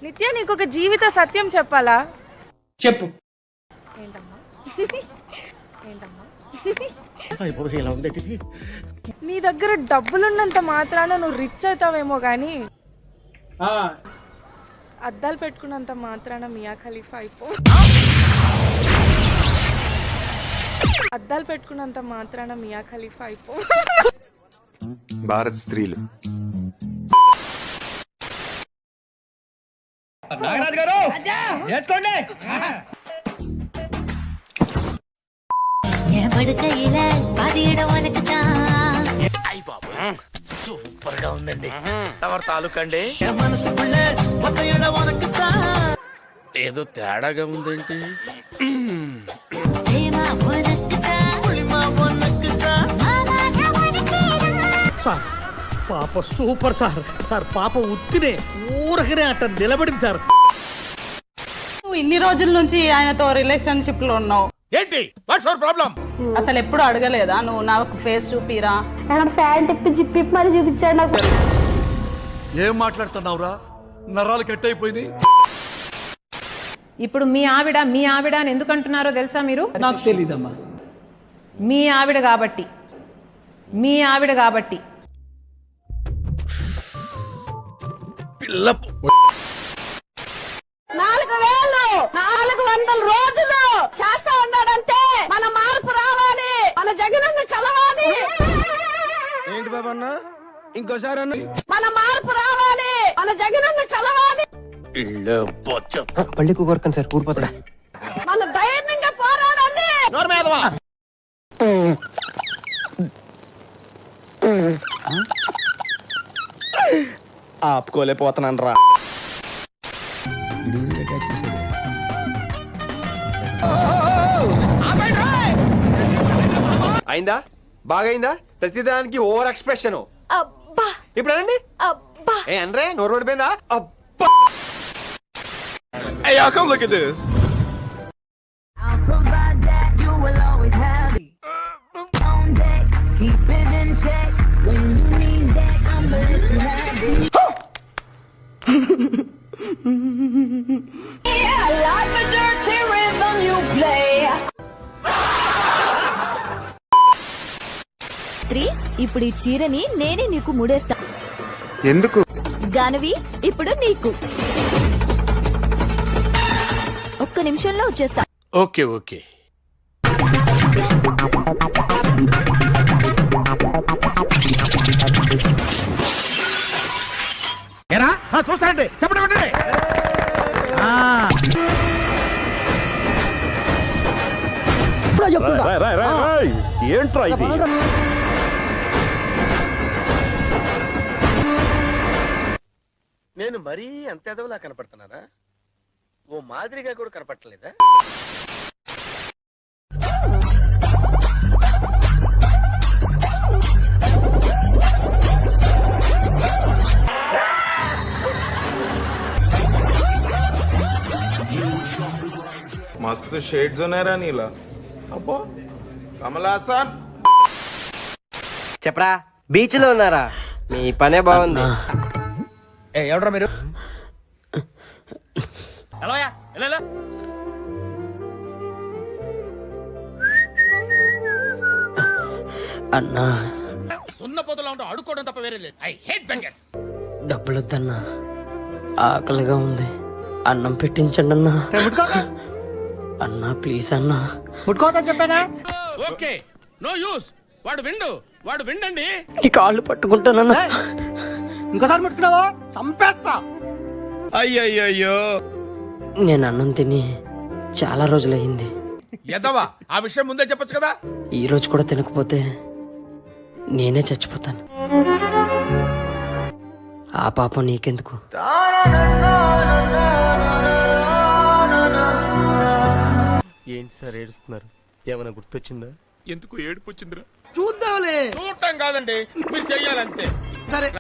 నిత్య నీకు ఒక జీవిత సత్యం చెప్పాలా? చెప్పు. ఏంటమ్మా? ఏంటమ్మా? నీ దగ్గర డబ్బులున్నంత మాత్రాన నువ్వు రిచ్ అవుతావేమో గానీ అద్దాలు పెట్టుకున్నంత మాత్రాన మియా ఖలీఫా అయిపో. అద్దాలు పెట్టుకున్నంత మాత్రాన మియా ఖలీఫా అయిపో. భారత స్త్రీలు నాగరాజు గారు చేసుకోండి. సూపర్ గా ఉందండి. తమరు తాలూకండి. ఏదో తేడాగా ఉందేంటి? సార్ పాప సూపర్ సార్. సార్ పాప ఉత్తినే ఊరకనే అట్ట నిలబడింది సార్. నువ్వు ఇన్ని రోజుల నుంచి ఆయనతో రిలేషన్షిప్ లో ఉన్నావు ఏంటి? What's your problem? అసలు ఎప్పుడు అడగలేదా నువ్వు నాకు ఫేస్ చూపిరా? ఫ్యాన్ టిప్పి జిప్పి మరి చూపించాడు నాకు. ఏం మాట్లాడుతున్నావురా? నరాలు కట్ అయిపోయింది. ఇప్పుడు మీ ఆవిడ అని ఎందుకు అంటున్నారో తెలుసా మీరు? నాకు తెలీదమ్మా. మీ ఆవిడ కాబట్టి 4,400 రోజులు చేస్తా ఉన్నాడంటే మన మార్పు రావాలి, మన జగనన్న కలవాలి. ఏంటి బాబన్న ఇంకోసారి అన్న మన మార్పు రావాలి, మన జగనన్న కలవాలి. పళ్ళి కూరకండి సార్ ఊరిపోతాడా. మన ధైర్యంగా పోరాడాలి. ఆపుకోలేకపోతున్నాను రా. అయిందా? బాగైందా? ప్రతిదానికి ఓవర్ ఎక్స్ప్రెషన్. ఇప్పుడు అనండి. ఏ అనరే నోరు పడిపోయిందా? అబ్బా. Hey, y'all come look at this. ఇప్పుడు ఈ చీరని నేనే నీకు ముడేస్తా. ఎందుకు? గానవి ఇప్పుడు నీకు. ఒక్క నిమిషంలో వచ్చేస్తా. Okay okay. చూస్తానండి చెప్పండి. ఏంట్రా ఇది? నేను మరీ అంత ఎదవలా కనపడుతున్నారా? ఓ మాదిరిగా కూడా కనపడలేదా? మస్తు షేడ్స్ ఉన్నాయరా నీలా. అబ్బో కమలాసన్. చెప్పరా, బీచ్ లో ఉన్నారా? మీ పనే బాగుంది. ఎవడరా మీరు? అన్నా సున్నపోతలా ఉంటా అడుక్కోవడం తప్ప వేరే లేదు. I hate bangers. డబ్బులొద్దన్నా, ఆకలిగా ఉంది, అన్నం పెట్టించండి అన్నా. అన్నా ప్లీజ్ అన్నా. ముట్టుకోవద్దని చెప్పానా? Okay no use. వాడు విండండి. నీ కాళ్ళు పట్టుకుంటానన్నా. ఇంకోసారి ముట్టుకున్నావా చంపేస్తా. అయ్యయ్యో నేను అన్నం తిని చాలా రోజులయ్యింది. ఎదవా, ఆ విషయం ముందే చెప్పొచ్చు కదా. ఈ రోజు కూడా తినకపోతే నేనే చచ్చిపోతాను. ఆ పాపం నీకెందుకు? ఏంటి సార్ ఏడుస్తున్నారు? ఏమైనా గుర్తొచ్చిందా? ఎందుకు ఏడుపు వచ్చిందిరా? చూద్దాంలే. చూడటం కాదండి, మీరు చెయ్యాలంతే. సరే